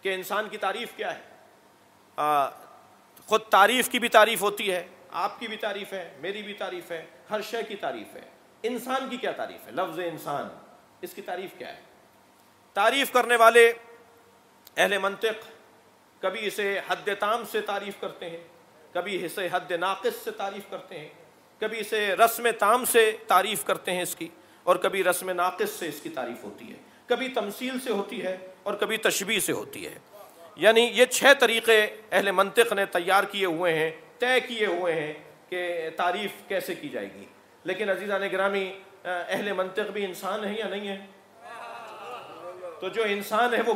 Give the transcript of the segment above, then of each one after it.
کہ انسان کی تعریف کیا ہے. خود تعریف کی بھی تعریف ہوتی ہے، آپ کی بھی تعریف ہے، میری بھی تعریف ہے، ہر شے کی تعریف ہے. انسان کی کیا تعریف ہے؟ لفظ انسان، اس کی تعریف کیا ہے؟ تعریف کرنے والے اہل منطق کبھی اسے حد تام سے تعریف کرتے ہیں، کبھی اسے حد ناقص سے تعریف کرتے ہیں، کبھی اسے رسم تام سے تعریف کرتے ہیں اس کی، اور کبھی رسم ناقص سے اس کی تعریف ہوتی ہے، کبھی تمثیل سے ہوتی ہے اور کبھی تشبیہ سے ہوتی ہے. یعنی یہ 6 طریقے اہل منطق نے تیار کیے ہوئے ہیں، طے کیے ہوئے ہیں کہ تعریف کیسے کی جائے گی. لیکن عزیزان گرامی، اہل منطق بھی انسان ہے یا نہیں ہے؟ تو جو انسان ہے وہ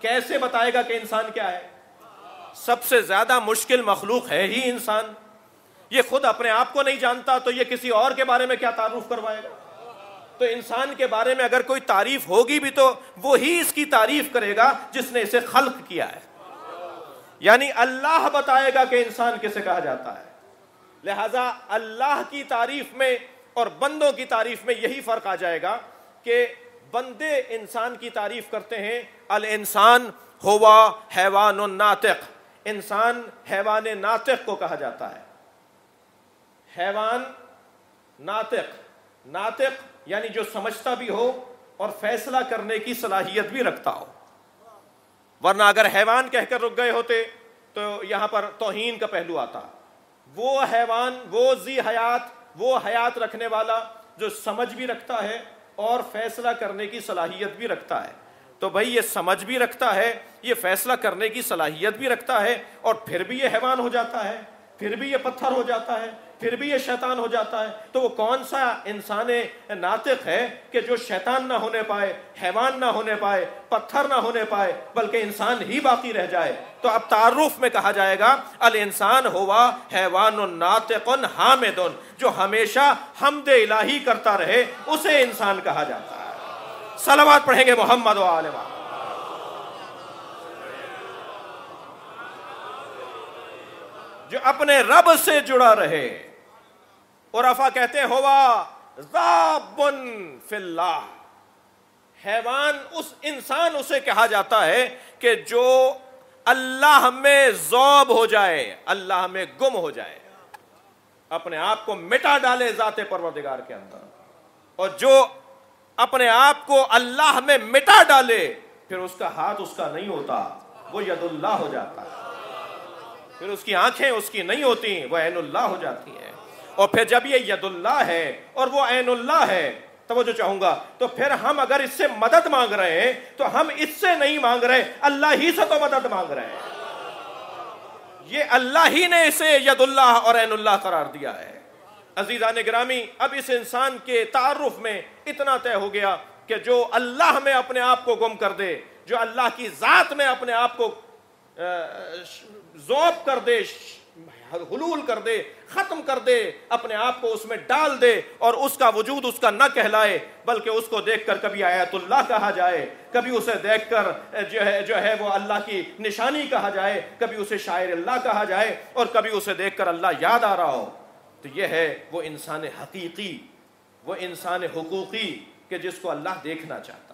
کیسے بتائے گا کہ انسان کیا ہے؟ سب سے زیادہ مشکل مخلوق ہے ہی انسان. یہ خود اپنے آپ کو نہیں جانتا تو یہ کسی اور کے بارے میں کیا تعارف کروائے گا؟ تو انسان کے بارے میں اگر کوئی تعریف ہوگی بھی تو وہی اس کی تعریف کرے گا جس نے اسے خلق کیا ہے. یعنی اللہ بتائے گا کہ انسان کسے کہا جاتا ہے. لہذا اللہ کی تعریف میں اور بندوں کی تعریف میں یہی فرق آ جائے گا کہ بندے انسان کی تعریف کرتے ہیں، الانسان ہوا حیوان ناطق، انسان حیوان ناطق کو کہا جاتا ہے. حیوان ناطق یعنی جو سمجھتا بھی ہو اور فیصلہ کرنے کی صلاحیت بھی رکھتا ہو. ورنہ اگر حیوان کہہ کر رک گئے ہوتے تو یہاں پر توہین کا پہلو آتا. وہ حیوان، وہ ذی حیات، وہ حیات رکھنے والا جو سمجھ بھی رکھتا ہے اور فیصلہ کرنے کی صلاحیت بھی رکھتا ہے. تو بھائی یہ سمجھ بھی رکھتا ہے، یہ فیصلہ کرنے کی صلاحیت بھی رکھتا ہے، اور پھر بھی یہ حیوان ہو جاتا ہے، پھر بھی یہ پتھر ہو جاتا ہے، پھر بھی یہ شیطان ہو جاتا ہے. تو وہ کون سا انسان ناطق ہے کہ جو شیطان نہ ہونے پائے، حیوان نہ ہونے پائے، پتھر نہ ہونے پائے، بلکہ انسان ہی باقی رہ جائے؟ تو اب تعارف میں کہا جائے گا الانسان ہوا حیوان ناطق حامد، جو ہمیشہ حمد الہی کرتا رہے اسے انسان کہا جاتا ہے. صلوات پڑھیں گے محمد و آل محمد. جو اپنے رب سے جڑا رہے. اور عرفہ کہتے ہیں ہوا ذاب فی اللہ، حیوان انسان اسے کہا جاتا ہے کہ جو اللہ میں ذوب ہو جائے، اللہ میں گم ہو جائے، اپنے آپ کو مٹا ڈالے ذات پروردگار کے اندر. اور جو اپنے آپ کو اللہ میں مٹا ڈالے پھر اس کا ہاتھ اس کا نہیں ہوتا، وہ ید اللہ ہو جاتا ہے. پھر اس کی آنکھیں اس کی نہیں ہوتی، وہ عین اللہ ہو جاتی ہیں. اور پھر جب یہ ید اللہ ہے اور وہ عین اللہ ہے، توجہ چاہوں گا، تو پھر ہم اگر اس سے مدد مانگ رہے ہیں تو ہم اس سے نہیں مانگ رہے، اللہ ہی سے تو مدد مانگ رہے ہیں. یہ اللہ ہی نے اسے ید اللہ اور عین اللہ قرار دیا ہے. عزیزان گرامی، اب اس انسان کے تعارف میں اتنا طے ہو گیا کہ جو اللہ میں اپنے آپ کو گم کر دے، جو اللہ کی ذات میں اپنے آپ کو ذوب کر دے، حلول کر دے، ختم کر دے، اپنے آپ کو اس میں ڈال دے اور اس کا وجود اس کا نہ کہلائے، بلکہ اس کو دیکھ کر کبھی آیت اللہ کہا جائے، کبھی اسے دیکھ کر جو ہے وہ اللہ کی نشانی کہا جائے، کبھی اسے شاعر اللہ کہا جائے، اور کبھی اسے دیکھ کر اللہ یاد آ رہا ہو. تو یہ ہے وہ انسان حقیقی، وہ انسان حقوقی کہ جس کو اللہ دیکھنا چاہتا ہے.